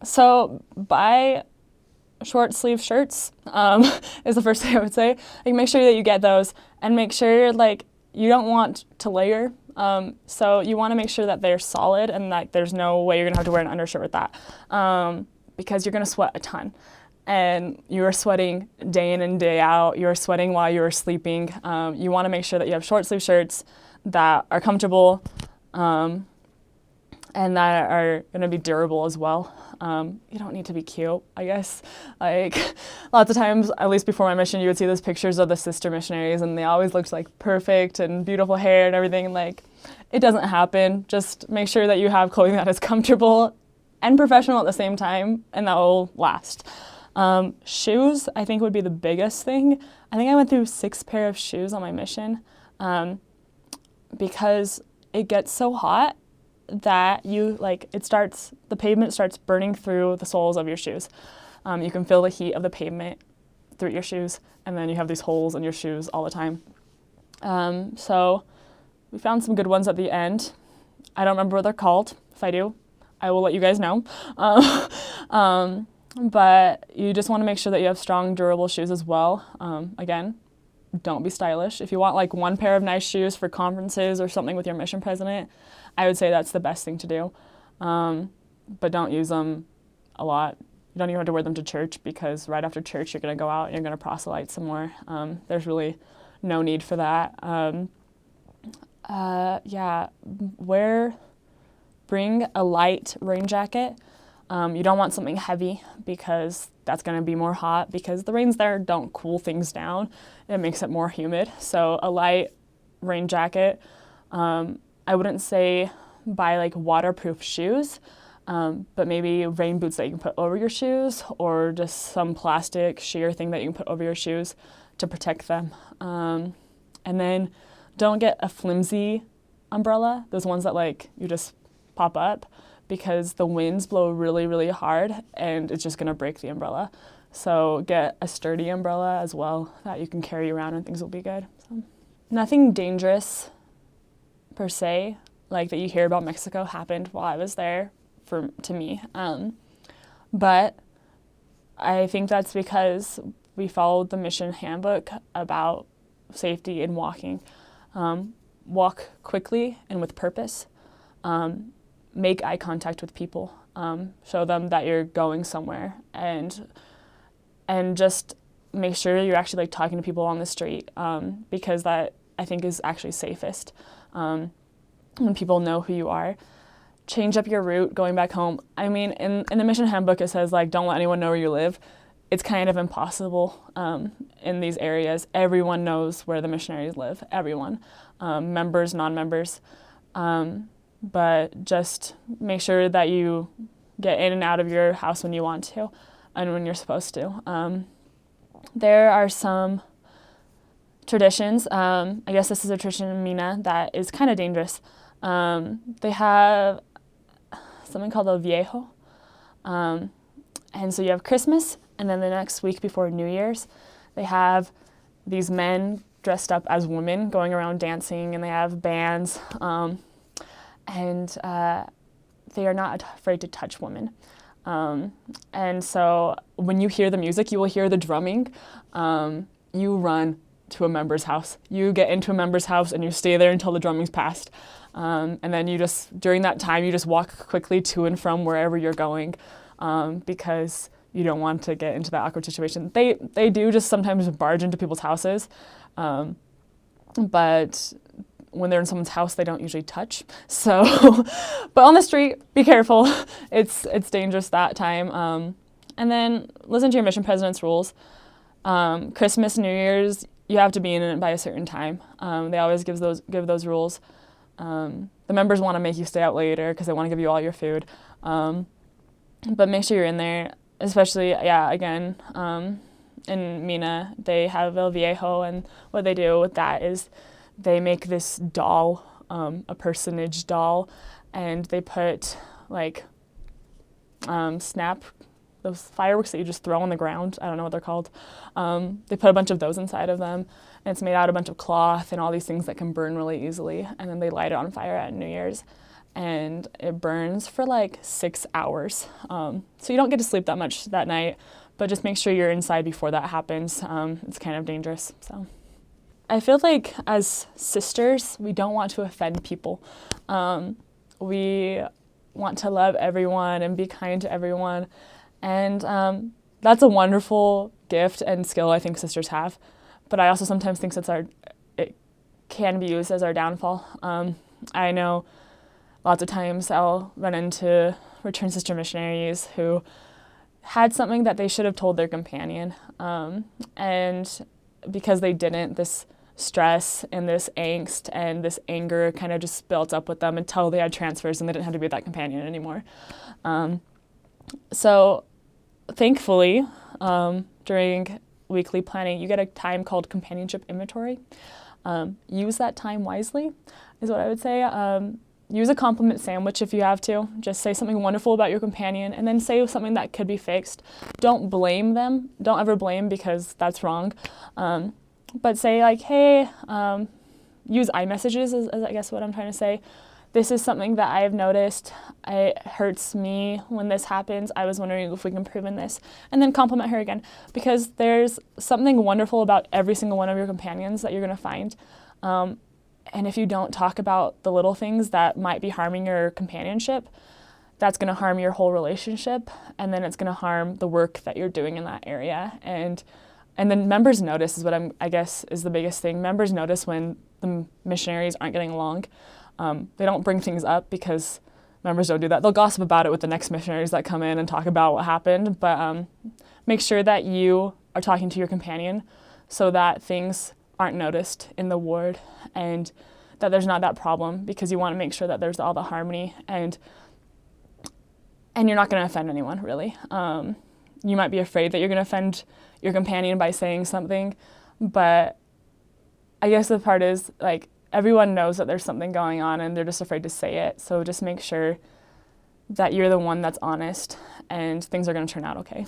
So buy short sleeve shirts is the first thing I would say. Like, make sure that you get those, and make sure like you don't want to layer. So you want to make sure that they're solid and that there's no way you're gonna have to wear an undershirt with that, because you're gonna sweat a ton. And you are sweating day in and day out. You're sweating while you're sleeping. You want to make sure that you have short sleeve shirts that are comfortable, and that are going to be durable as well. You don't need to be cute, I guess. Like, lots of times, at least before my mission, you would see those pictures of the sister missionaries, and they always looked like perfect and beautiful hair and everything. Like, it doesn't happen. Just make sure that you have clothing that is comfortable and professional at the same time, and that will last. Shoes, I think, would be the biggest thing. I think I went through 6 pair of shoes on my mission, because it gets so hot that the pavement starts burning through the soles of your shoes. You can feel the heat of the pavement through your shoes, and then you have these holes in your shoes all the time. So we found some good ones at the end. I don't remember what they're called. If I do, I will let you guys know. But you just want to make sure that you have strong, durable shoes as well. Again, don't be stylish. If you want like 1 pair of nice shoes for conferences or something with your mission president, I would say that's the best thing to do. But don't use them a lot. You don't even have to wear them to church, because right after church you're going to go out and you're going to proselyte some more. There's really no need for that. Bring a light rain jacket. You don't want something heavy, because that's going to be more hot, because the rains there don't cool things down. It makes it more humid. So a light rain jacket. I wouldn't say buy like waterproof shoes, but maybe rain boots that you can put over your shoes, or just some plastic sheer thing that you can put over your shoes to protect them. And then don't get a flimsy umbrella, those ones that like you just pop up, because the winds blow really, really hard and it's just going to break the umbrella. So get a sturdy umbrella as well that you can carry around and things will be good. So, nothing dangerous per se, like that you hear about Mexico, happened while I was there to me. But I think that's because we followed the mission handbook about safety in walking. Walk quickly and with purpose. Make eye contact with people, show them that you're going somewhere, and just make sure you're actually like talking to people on the street, because that I think is actually safest, when people know who you are. Change up your route going back home. I mean, in the mission handbook it says like don't let anyone know where you live. It's kind of impossible in these areas. Everyone knows where the missionaries live, everyone, members, non-members. But just make sure that you get in and out of your house when you want to and when you're supposed to. There are some traditions. I guess this is a tradition in Mina that is kind of dangerous. They have something called El Viejo. And so you have Christmas, and then the next week before New Year's, they have these men dressed up as women going around dancing, and they have bands. And they are not afraid to touch women. And so when you hear the music, you will hear the drumming. You run to a member's house. You get into a member's house and you stay there until the drumming's passed. And then during that time, you just walk quickly to and from wherever you're going, because you don't want to get into that awkward situation. They do just sometimes barge into people's houses, but when they're in someone's house, they don't usually touch. So, but on the street, be careful. It's dangerous that time. And then listen to your mission president's rules. Christmas, New Year's, you have to be in it by a certain time. They always give those rules. The members want to make you stay out later because they want to give you all your food. But make sure you're in there, especially, again, in Mina, they have El Viejo, and what they do with that is they make this doll, a personage doll, and they put like those fireworks that you just throw on the ground. I don't know what they're called. They put a bunch of those inside of them, and it's made out of a bunch of cloth and all these things that can burn really easily, and then they light it on fire at New Year's. and it burns for like 6 hours. So you don't get to sleep that much that night, but just make sure you're inside before that happens. It's kind of dangerous. So I feel like as sisters, we don't want to offend people. We want to love everyone and be kind to everyone. And that's a wonderful gift and skill I think sisters have. But I also sometimes think it can be used as our downfall. I know lots of times I'll run into return sister missionaries who had something that they should have told their companion. And because they didn't, this stress and this angst and this anger kind of just built up with them until they had transfers and they didn't have to be with that companion anymore. So thankfully, during weekly planning, you get a time called companionship inventory. Use that time wisely is what I would say. Use a compliment sandwich if you have to. Just say something wonderful about your companion and then say something that could be fixed. Don't blame them. Don't ever blame because that's wrong. But say like, hey, use iMessages is I guess what I'm trying to say. This is something that I have noticed. It hurts me when this happens. I was wondering if we can improve in this. And then compliment her again because there's something wonderful about every single one of your companions that you're going to find. And if you don't talk about the little things that might be harming your companionship, that's going to harm your whole relationship. And then it's going to harm the work that you're doing in that area. And then members notice is what I guess is the biggest thing. Members notice when the missionaries aren't getting along. They don't bring things up because members don't do that. They'll gossip about it with the next missionaries that come in and talk about what happened. But make sure that you are talking to your companion so that things aren't noticed in the ward and that there's not that problem because you want to make sure that there's all the harmony and you're not going to offend anyone, really. You might be afraid that you're going to offend your companion by saying something, but I guess the part is, like, everyone knows that there's something going on and they're just afraid to say it, so just make sure that you're the one that's honest and things are going to turn out okay.